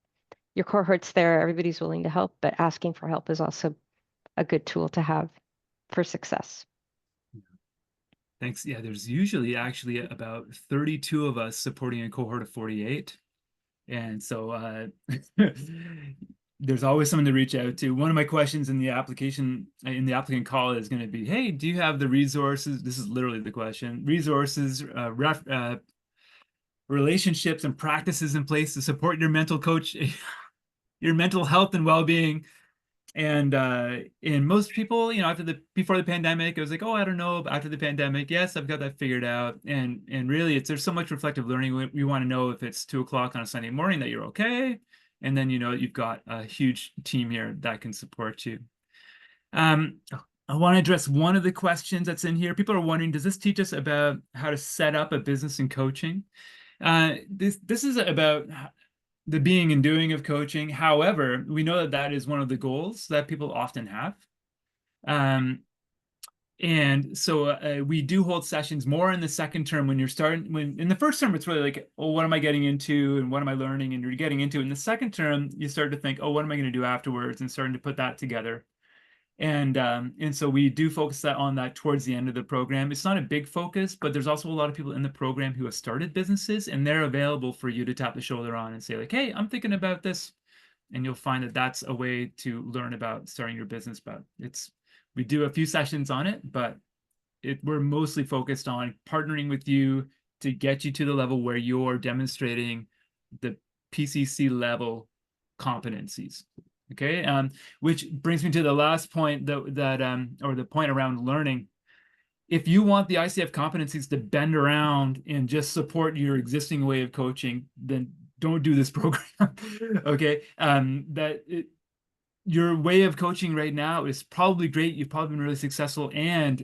your cohort's there, everybody's willing to help, but asking for help is also a good tool to have for success. Thanks. Yeah, there's usually actually about 32 of us supporting a cohort of 48. And so there's always someone to reach out to. One of my questions in the application, in the applicant call is going to be, hey, do you have the resources? This is literally the question. Resources, relationships and practices in place to support your mental coach, your mental health and well-being. And most people, you know, before the pandemic, it was like, oh, I don't know. After the pandemic, yes, I've got that figured out. And really, there's so much reflective learning. We want to know if it's 2 o'clock on a Sunday morning that you're okay. And then, you know, you've got a huge team here that can support you. I want to address one of the questions that's in here. People are wondering, does this teach us about how to set up a business in coaching? This is about the being and doing of coaching. However, we know that that is one of the goals that people often have. And so we do hold sessions more in the second term when you're starting, when in the first term, it's really like, oh, what am I getting into and what am I learning? And you're getting into it. In the second term, you start to think, oh, what am I going to do afterwards? And starting to put that together. And so we do focus on that towards the end of the program. It's not a big focus, but there's also a lot of people in the program who have started businesses, and they're available for you to tap the shoulder on and say like, hey, I'm thinking about this. And you'll find that that's a way to learn about starting your business. But we do a few sessions on it, but we're mostly focused on partnering with you to get you to the level where you're demonstrating the PCC level competencies. Okay, which brings me to the last point or the point around learning. If you want the ICF competencies to bend around and just support your existing way of coaching, then don't do this program. Okay, your way of coaching right now is probably great. You've probably been really successful, and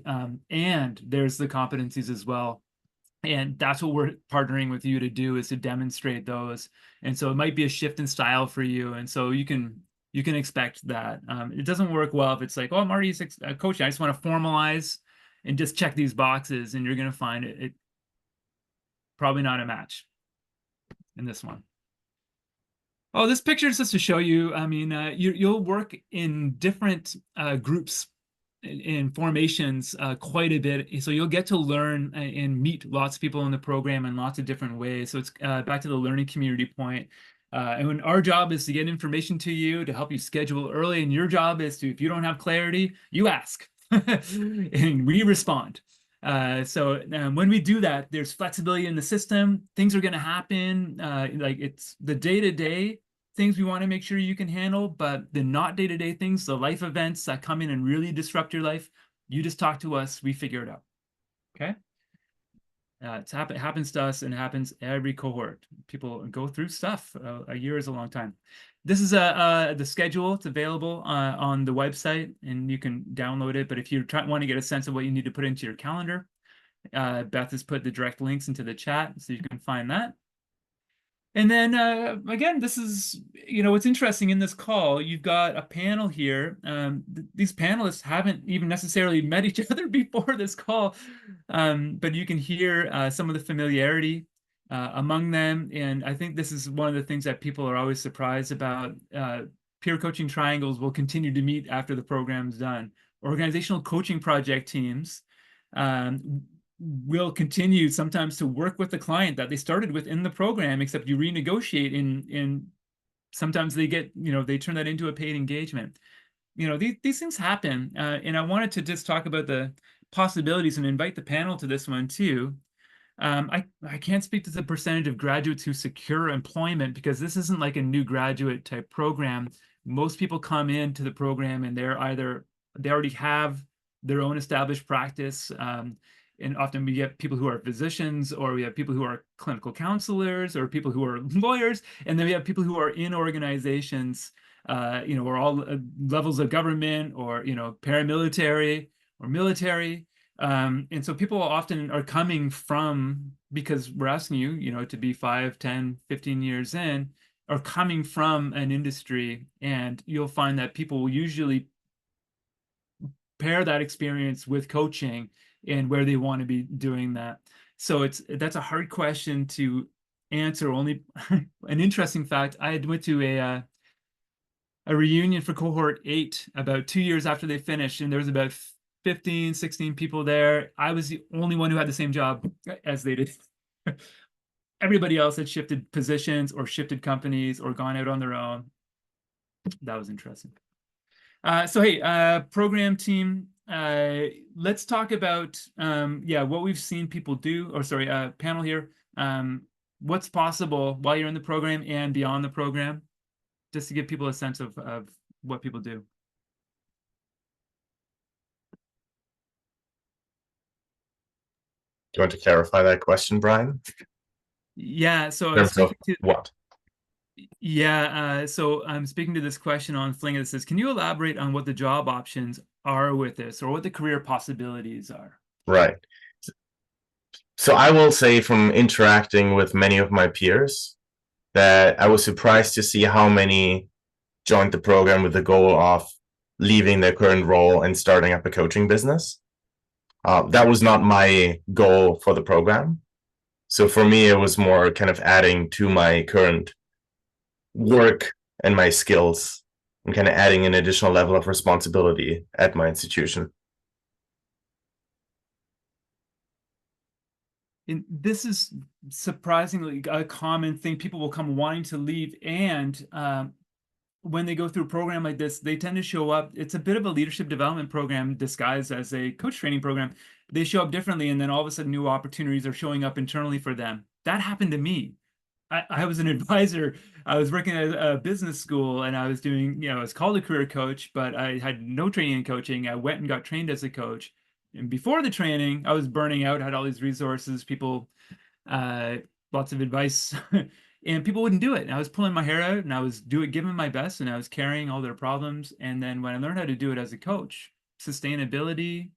there's the competencies as well. And that's what we're partnering with you to do, is to demonstrate those. And so it might be a shift in style for you. And so you can expect that. It doesn't work well if it's like, oh, I'm already coaching, I just want to formalize and just check these boxes, and you're going to find it probably not a match in this one. Oh, this picture is just to show you, I mean, you'll work in different groups in formations quite a bit. So you'll get to learn and meet lots of people in the program in lots of different ways. So it's back to the learning community point. And when our job is to get information to you, to help you schedule early, and your job is to, if you don't have clarity, you ask and we respond. So when we do that, there's flexibility in the system. Things are going to happen. Like it's the day-to-day things we want to make sure you can handle, but the not day-to-day things, the life events that come in and really disrupt your life, you just talk to us, we figure it out. Okay. It happens to us, and happens every cohort. People go through stuff. A year is a long time. This is the schedule. It's available on the website, and you can download it. But if you want to get a sense of what you need to put into your calendar, Beth has put the direct links into the chat, so you can find that. And then again, this is, you know, what's interesting in this call, you've got a panel here. These panelists haven't even necessarily met each other before this call, but you can hear some of the familiarity among them. And I think this is one of the things that people are always surprised about. Peer coaching triangles will continue to meet after the program's done. Organizational coaching project teams will continue sometimes to work with the client that they started with in the program, except you renegotiate in sometimes they get, they turn that into a paid engagement. These things happen. And I wanted to just talk about the possibilities and invite the panel to this one too. I can't speak to the percentage of graduates who secure employment because this isn't like a new graduate type program. Most people come into the program and they already have their own established practice. And often we get people who are physicians, or we have people who are clinical counselors, or people who are lawyers, and then we have people who are in organizations, or all levels of government, or paramilitary or military. And so people often are coming from, because we're asking you, to be 5, 10, 15 years in, are coming from an industry, and you'll find that people will usually pair that experience with coaching and where they want to be doing that. So that's a hard question to answer. Only an interesting fact, I had went to a reunion for cohort 8 about 2 years after they finished, and there was about 15, 16 people there. I was the only one who had the same job as they did. Everybody else had shifted positions or shifted companies or gone out on their own. That was interesting. So hey, program team, let's talk about what we've seen people do, or sorry, panel here, what's possible while you're in the program and beyond the program, just to give people a sense of what people do. Do you want to clarify that question, Brian? Yeah, so In terms of what? Yeah, so I'm speaking to this question on Fling that says, can you elaborate on what the job options are with this, or what the career possibilities are? Right. So I will say, from interacting with many of my peers, that I was surprised to see how many joined the program with the goal of leaving their current role and starting up a coaching business. That was not my goal for the program. So for me, it was more kind of adding to my current work and my skills, and kind of adding an additional level of responsibility at my institution. And this is surprisingly a common thing. People will come wanting to leave, and when they go through a program like this, they tend to show up. It's a bit of a leadership development program disguised as a coach training program. They show up differently, and then all of a sudden new opportunities are showing up internally for them. That happened to me. I was an advisor. I was working at a business school, and I was doing, I was called a career coach, but I had no training in coaching. I went and got trained as a coach. And before the training, I was burning out, had all these resources, people, lots of advice, and people wouldn't do it. And I was pulling my hair out, and I was giving my best, and I was carrying all their problems. And then when I learned how to do it as a coach, sustainability,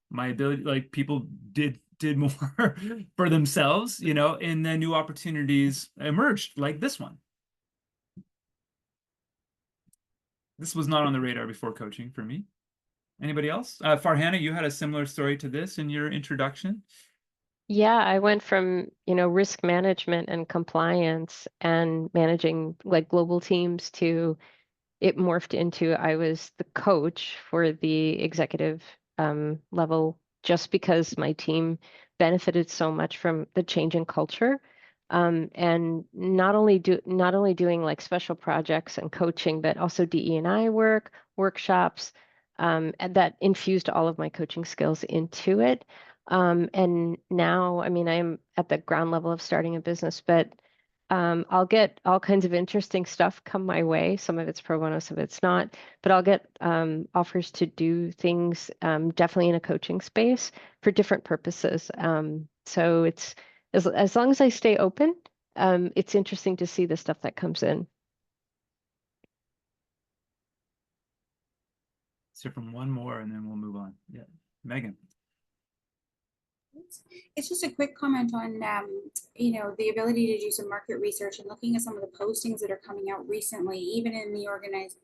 my ability, like people did more for themselves, and then new opportunities emerged, like this one. This was not on the radar before coaching for me. Anybody else? Farhana, you had a similar story to this in your introduction. Yeah, I went from, risk management and compliance and managing like global teams to it morphed into I was the coach for the executive level, just because my team benefited so much from the change in culture. And not only doing like special projects and coaching, but also DE&I work, workshops, and that infused all of my coaching skills into it. And now, I mean, I'm at the ground level of starting a business, but I'll get all kinds of interesting stuff come my way. Some of it's pro bono, some of it's not, but I'll get offers to do things definitely in a coaching space for different purposes. So it's as long as I stay open, it's interesting to see the stuff that comes in. So from one more, and then we'll move on. Yeah, Megan. It's just a quick comment on, the ability to do some market research and looking at some of the postings that are coming out recently, even in the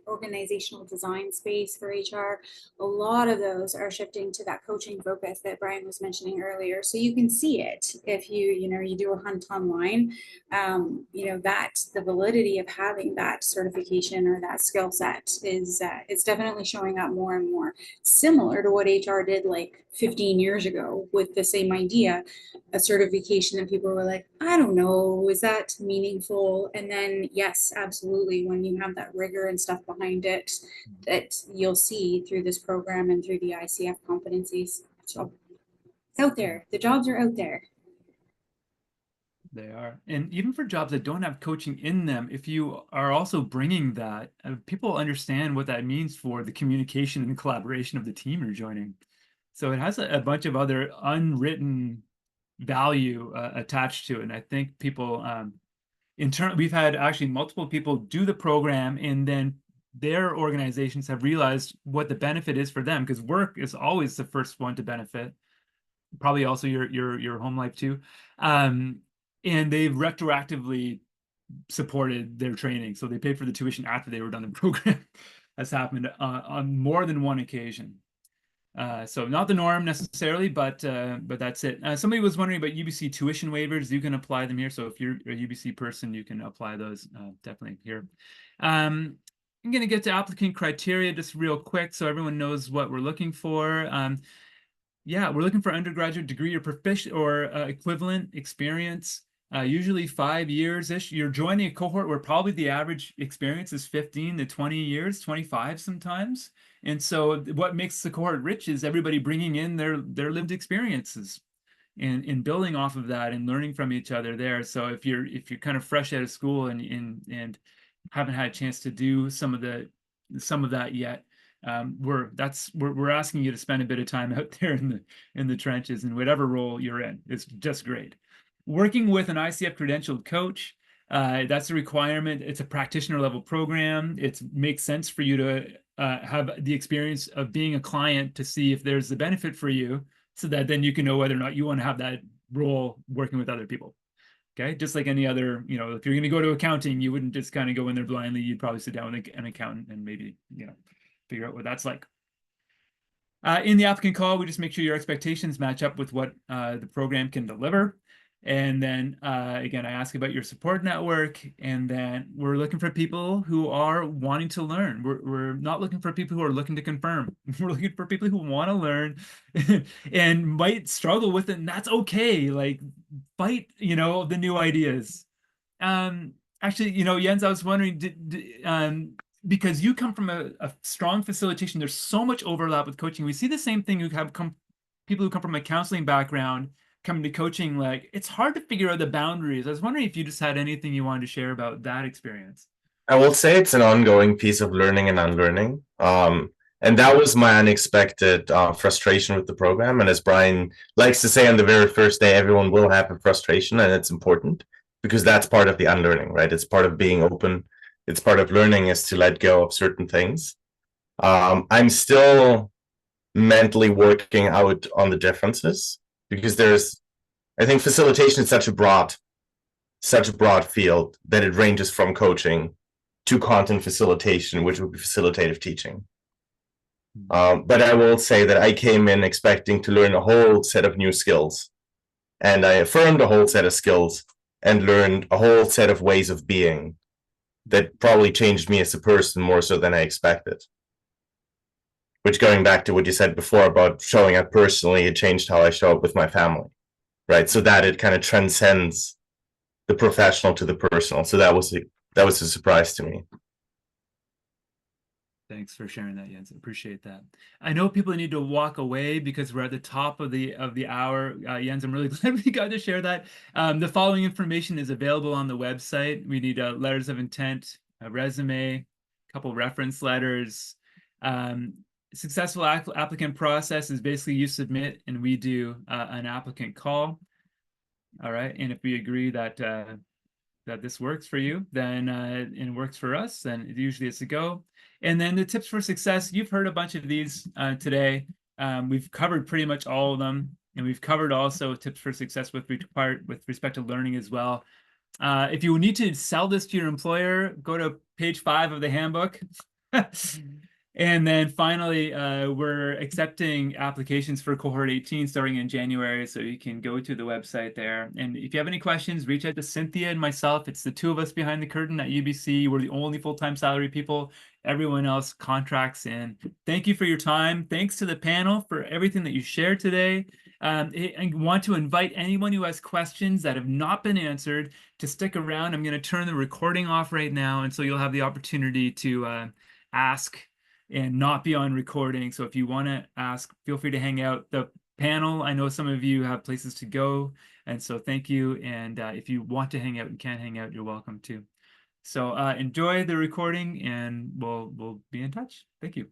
organizational design space for HR. A lot of those are shifting to that coaching focus that Brian was mentioning earlier. So you can see it if you do a hunt online, that the validity of having that certification or that skill set is it's definitely showing up more and more, similar to what HR did like 15 years ago with the same idea, a certification, and people were like, I don't know, is that meaningful? And then yes, absolutely, when you have that rigor and stuff behind it, that you'll see through this program and through the ICF competencies. So it's out there, the jobs are out there. They are. And even for jobs that don't have coaching in them, if you are also bringing that, people understand what that means for the communication and collaboration of the team you're joining. So it has a bunch of other unwritten value attached to it. And I think people, we've had actually multiple people do the program, and then their organizations have realized what the benefit is for them, because work is always the first one to benefit, probably also your home life too. And they've retroactively supported their training. So they paid for the tuition after they were done the program. That's happened on more than one occasion. So not the norm necessarily, but that's it. Somebody was wondering about UBC tuition waivers. You can apply them here. So if you're a UBC person, you can apply those definitely here. I'm going to get to applicant criteria just real quick so everyone knows what we're looking for. Yeah, we're looking for undergraduate degree or proficient or equivalent experience, usually 5 years-ish. You're joining a cohort where probably the average experience is 15 to 20 years, 25 sometimes. And so what makes the cohort rich is everybody bringing in their lived experiences and building off of that and learning from each other there. So if you're kind of fresh out of school and haven't had a chance to do some of that yet, we're asking you to spend a bit of time out there in the trenches in whatever role you're in. It's just great. Working with an ICF credentialed coach, that's a requirement. It's a practitioner level program. It makes sense for you to have the experience of being a client to see if there's a benefit for you, so that then you can know whether or not you want to have that role working with other people. Okay, just like any other, if you're going to go to accounting, you wouldn't just kind of go in there blindly. You'd probably sit down with an accountant and maybe, figure out what that's like. In the applicant call, we just make sure your expectations match up with what the program can deliver. And then again, I ask about your support network, and then we're looking for people who are wanting to learn. We're not looking for people who are looking to confirm. We're looking for people who want to learn and might struggle with it, and that's okay. Like, fight, the new ideas. Actually, Jens, I was wondering, because you come from a strong facilitation, there's so much overlap with coaching. We see the same thing people who come from a counseling background coming to coaching. Like, it's hard to figure out the boundaries. I was wondering if you just had anything you wanted to share about that experience. I will say it's an ongoing piece of learning and unlearning. And that was my unexpected frustration with the program. And as Brian likes to say, on the very first day, everyone will have a frustration, and it's important because that's part of the unlearning, right? It's part of being open. It's part of learning is to let go of certain things. I'm still mentally working out on the differences, because I think facilitation is such a broad field that it ranges from coaching to content facilitation, which would be facilitative teaching. But I will say that I came in expecting to learn a whole set of new skills, and I affirmed a whole set of skills and learned a whole set of ways of being that probably changed me as a person more so than I expected. Which, going back to what you said before about showing up personally, it changed how I show up with my family, right? So that it kind of transcends the professional to the personal. So that was a surprise to me. Thanks for sharing that, Jens. Appreciate that. I know people need to walk away because we're at the top of the hour. Jens, I'm really glad we got to share that. The following information is available on the website. We need letters of intent, a resume, a couple reference letters. Successful applicant process is basically you submit and we do an applicant call. All right, and if we agree that this works for you, then and it works for us, then usually it's a go. And then the tips for success, you've heard a bunch of these today. We've covered pretty much all of them. And we've covered also tips for success with respect to learning as well. If you need to sell this to your employer, go to page 5 of the handbook. And then finally, we're accepting applications for cohort 18 starting in January, so you can go to the website there. And if you have any questions, reach out to Cynthia and myself. It's the two of us behind the curtain at UBC. We're the only full-time salary people. Everyone else contracts in. Thank you for your time. Thanks to the panel for everything that you shared today. I want to invite anyone who has questions that have not been answered to stick around. I'm going to turn the recording off right now, and so you'll have the opportunity to ask and not be on recording. So if you want to ask, feel free to hang out. The panel, I know some of you have places to go, and so thank you. And if you want to hang out and can't hang out, you're welcome to. So enjoy the recording, and we'll be in touch. Thank you.